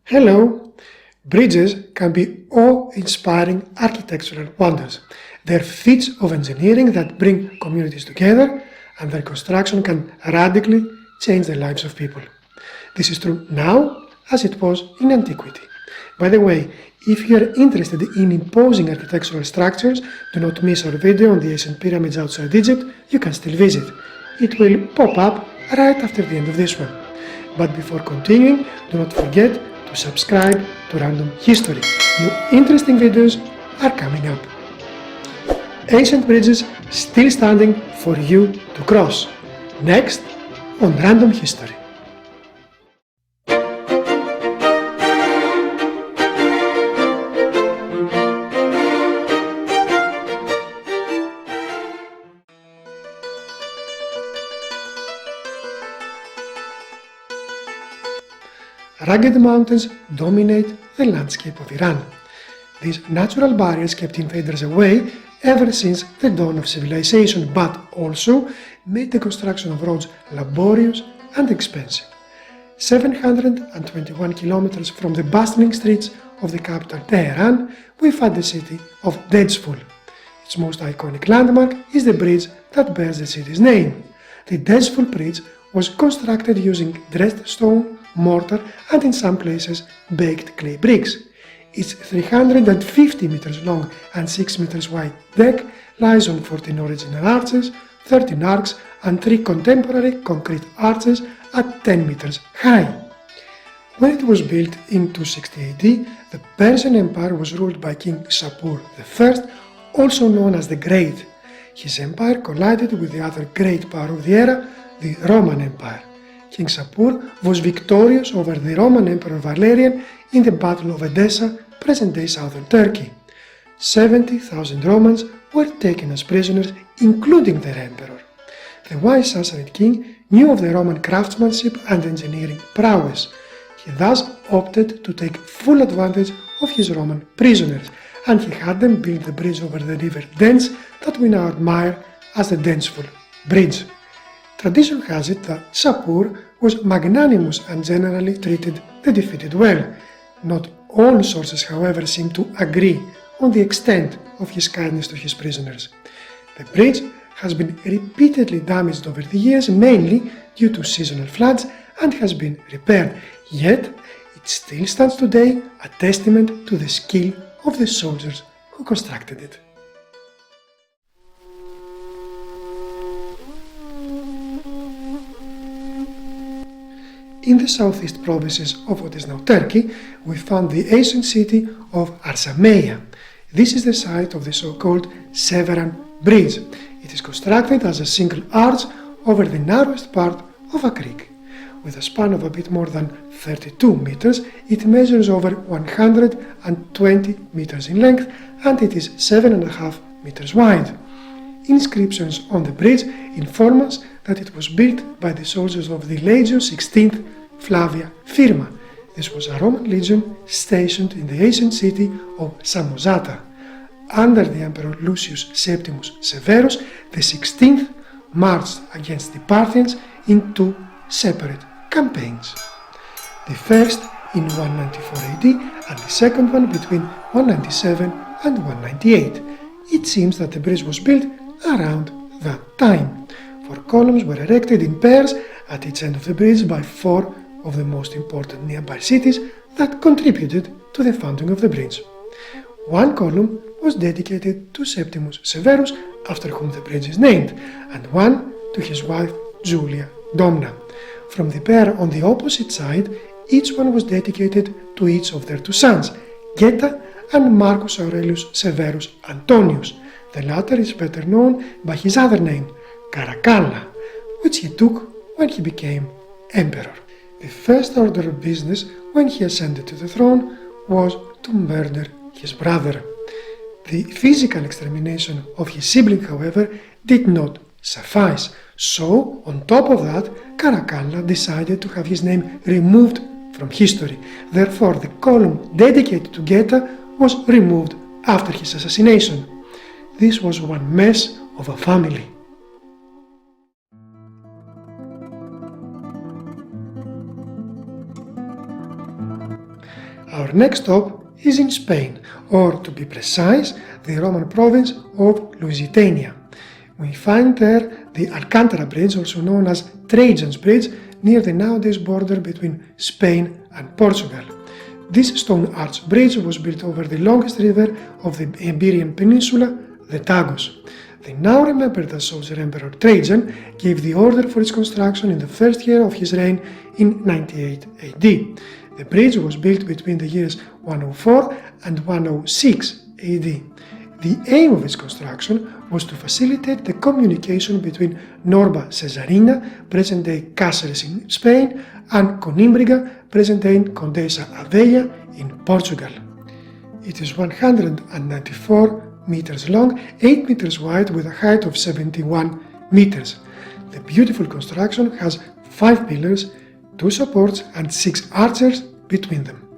Hello! Bridges can be awe-inspiring architectural wonders. They're feats of engineering that bring communities together, and their construction can radically change the lives of people. This is true now as it was in antiquity. By the way, if you are interested in imposing architectural structures, do not miss our video on the ancient pyramids outside Egypt. You can still visit. It will pop up right after the end of this one. But before continuing, do not forget to subscribe to Random History. New interesting videos are coming up. Ancient bridges still standing for you to cross. Next on Random History. Rugged mountains dominate the landscape of Iran. These natural barriers kept invaders away ever since the dawn of civilization, but also made the construction of roads laborious and expensive. 721 kilometers from the bustling streets of the capital Tehran, we find the city of Dezful. Its most iconic landmark is the bridge that bears the city's name. The Dezful Bridge was constructed using dressed stone, mortar, and in some places baked clay bricks. Its 350 meters long and 6 meters wide deck lies on 14 original arches, 13 arcs, and 3 contemporary concrete arches at 10 meters high. When it was built in 260 AD, the Persian Empire was ruled by King Shapur I, also known as the Great. His empire collided with the other great power of the era, the Roman Empire. King Shapur was victorious over the Roman Emperor Valerian in the Battle of Edessa, present-day southern Turkey. 70,000 Romans were taken as prisoners, including their emperor. The wise Sassanid king knew of the Roman craftsmanship and engineering prowess. He thus opted to take full advantage of his Roman prisoners, and he had them build the bridge over the river Dens that we now admire as the Denzful Bridge. Tradition has it that Shapur was magnanimous and generally treated the defeated well. Not all sources, however, seem to agree on the extent of his kindness to his prisoners. The bridge has been repeatedly damaged over the years, mainly due to seasonal floods, and has been repaired. Yet, it still stands today, a testament to the skill of the soldiers who constructed it. In the southeast provinces of what is now Turkey, we found the ancient city of Arsameia. This is the site of the so-called Severan Bridge. It is constructed as a single arch over the narrowest part of a creek. With a span of a bit more than 32 meters, it measures over 120 meters in length, and it is 7.5 meters wide. Inscriptions on the bridge inform us that it was built by the soldiers of the Legion 16th Flavia Firma. This was a Roman legion stationed in the ancient city of Samosata. Under the Emperor Lucius Septimus Severus, the 16th marched against the Parthians in 2 separate campaigns. The first in 194 AD and the second one between 197 and 198. It seems that the bridge was built around that time. 4 columns were erected in pairs at each end of the bridge by 4 of the most important nearby cities that contributed to the founding of the bridge. 1 column was dedicated to Septimus Severus, after whom the bridge is named, and 1 to his wife Julia Domna. From the pair on the opposite side, each one was dedicated to each of their 2 sons, Geta and Marcus Aurelius Severus Antonius. The latter is better known by his other name, Caracalla, which he took when he became emperor. The first order of business when he ascended to the throne was to murder his brother. The physical extermination of his sibling, however, did not suffice. So, on top of that, Caracalla decided to have his name removed from history. Therefore, the column dedicated to Geta was removed after his assassination. This was one mess of a family. Our next stop is in Spain, or to be precise, the Roman province of Lusitania. We find there the Alcantara Bridge, also known as Trajan's Bridge, near the nowadays border between Spain and Portugal. This stone arch bridge was built over the longest river of the Iberian Peninsula, the Tagus. The now remembered soldier Emperor Trajan gave the order for its construction in the first year of his reign in 98 AD. The bridge was built between the years 104 and 106 AD. The aim of its construction was to facilitate the communication between Norba Caesarina, present-day Cáceres in Spain, and Conimbriga, present-day Condesa Aveia in Portugal. It is 194 meters long, 8 meters wide, with a height of 71 meters. The beautiful construction has 5 pillars, 2 supports and 6 arches between them.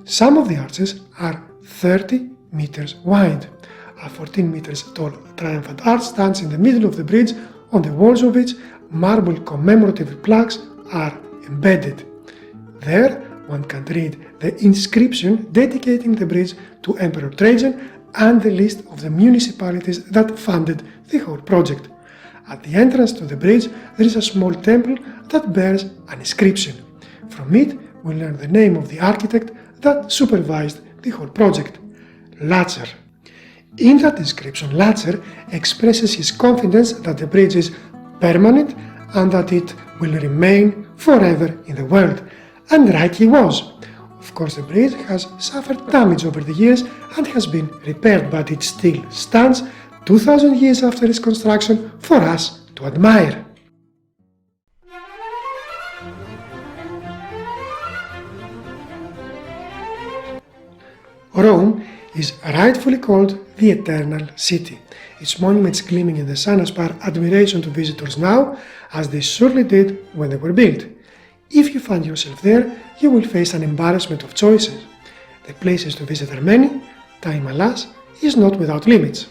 Some of the arches are 30 meters wide. A 14 meters tall triumphant arch stands in the middle of the bridge, on the walls of which marble commemorative plaques are embedded. There one can read the inscription dedicating the bridge to Emperor Trajan and the list of the municipalities that funded the whole project. At the entrance to the bridge there is a small temple that bears an inscription. From it we learn the name of the architect that supervised the whole project, Lacer. In that inscription, Lacer expresses his confidence that the bridge is permanent and that it will remain forever in the world. And right he was. Of course, the bridge has suffered damage over the years and has been repaired, but it still stands 2000 years after its construction for us to admire. Rome is rightfully called the Eternal City. Its monuments gleaming in the sun inspire admiration to visitors now, as they surely did when they were built. If you find yourself there, you will face an embarrassment of choices. The places to visit are many. Time, alas, is not without limits.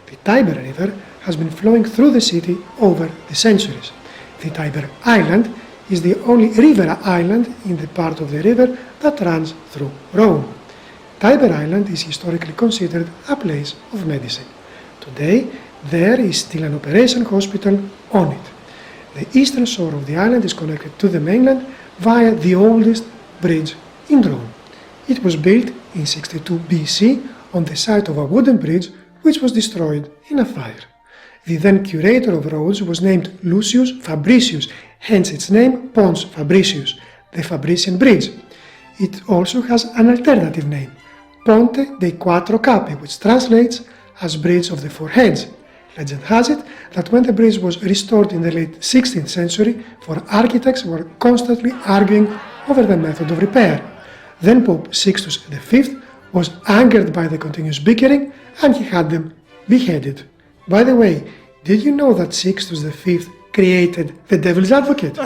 The Tiber River has been flowing through the city over the centuries. The Tiber Island is the only river island in the part of the river that runs through Rome. Tiber Island is historically considered a place of medicine. Today, there is still an operation hospital on it. The eastern shore of the island is connected to the mainland via the oldest bridge in Rome. It was built in 62 BC on the site of a wooden bridge which was destroyed in a fire. The then curator of roads was named Lucius Fabricius, hence its name Pons Fabricius, the Fabrician Bridge. It also has an alternative name, Ponte dei Quattro Capi, which translates as Bridge of the Four Heads. Legend has it that when the bridge was restored in the late 16th century, four architects were constantly arguing over the method of repair. Then Pope Sixtus V was angered by the continuous bickering and he had them beheaded. By the way, did you know that Sixtus V created the Devil's Advocate?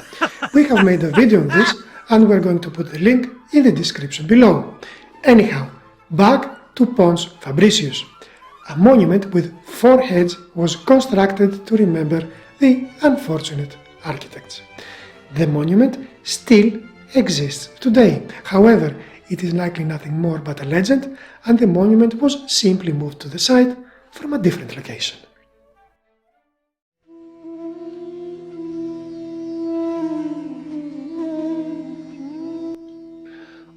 We have made a video on this and we're going to put the link in the description below. Anyhow, back to Pons Fabricius. A monument with 4 heads was constructed to remember the unfortunate architects. The monument still exists today. However, it is likely nothing more but a legend, and the monument was simply moved to the site from a different location.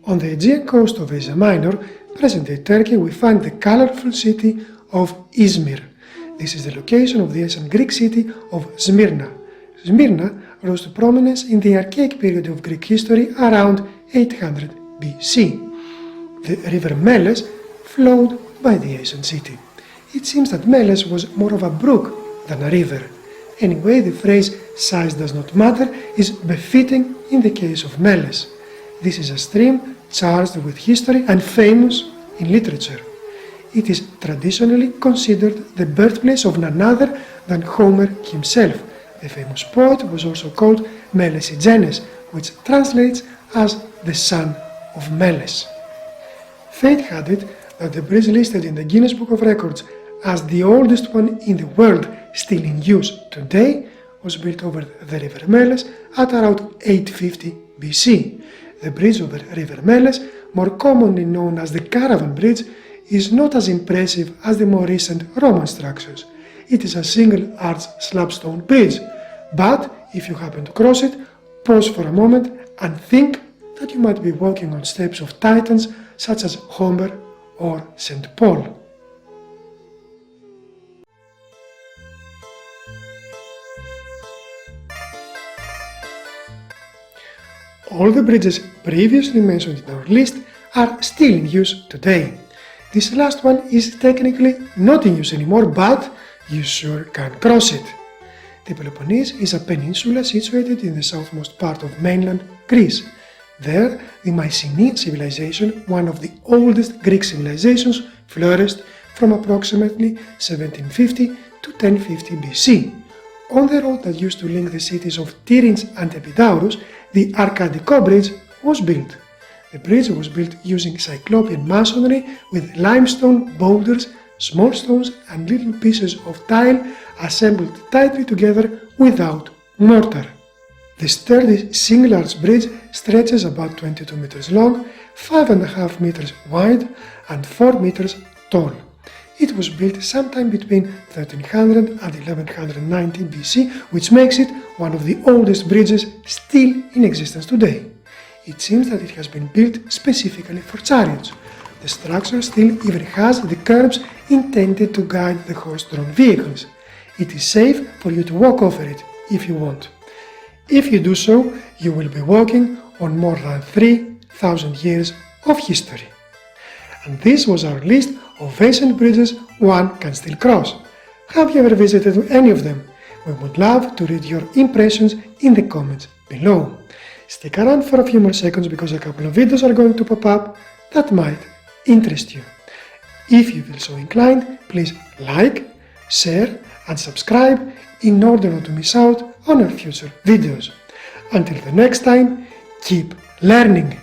On the Aegean coast of Asia Minor, present-day Turkey, we find the colorful city of Izmir. This is the location of the ancient Greek city of Smyrna. Smyrna rose to prominence in the archaic period of Greek history around 800 BC. The river Meles flowed by the ancient city. It seems that Meles was more of a brook than a river. Anyway, the phrase "size does not matter" is befitting in the case of Meles. This is a stream charged with history and famous in literature. It is traditionally considered the birthplace of none other than Homer himself. The famous poet was also called Melesigenes, which translates as the son of Meles. Fate had it that the bridge listed in the Guinness Book of Records as the oldest one in the world still in use today was built over the river Meles at around 850 BC. The bridge over River Meles, more commonly known as the Caravan Bridge, is not as impressive as the more recent Roman structures. It is a single arch slabstone bridge, but if you happen to cross it, pause for a moment and think that you might be walking on steps of titans such as Homer or St. Paul. All the bridges previously mentioned in our list are still in use today. This last one is technically not in use anymore, but you sure can cross it. The Peloponnese is a peninsula situated in the southmost part of mainland Greece. There, the Mycenaean civilization, one of the oldest Greek civilizations, flourished from approximately 1750 to 1050 BC. On the road that used to link the cities of Tiryns and Epidaurus, the Archadico Bridge was built. The bridge was built using Cyclopean masonry with limestone boulders, small stones and little pieces of tile assembled tightly together without mortar. The sturdy single-arch bridge stretches about 22 meters long, 5.5 meters wide and 4 meters tall. It was built sometime between 1300 and 1190 BC, which makes it one of the oldest bridges still in existence today. It seems that it has been built specifically for chariots. The structure still even has the curbs intended to guide the horse-drawn vehicles. It is safe for you to walk over it if you want. If you do so, you will be walking on more than 3,000 years of history. And this was our list of ancient bridges one can still cross. Have you ever visited any of them? We would love to read your impressions in the comments below. Stick around for a few more seconds because a couple of videos are going to pop up that might interest you. If you feel so inclined, please like, share and subscribe in order not to miss out on our future videos. Until the next time, keep learning!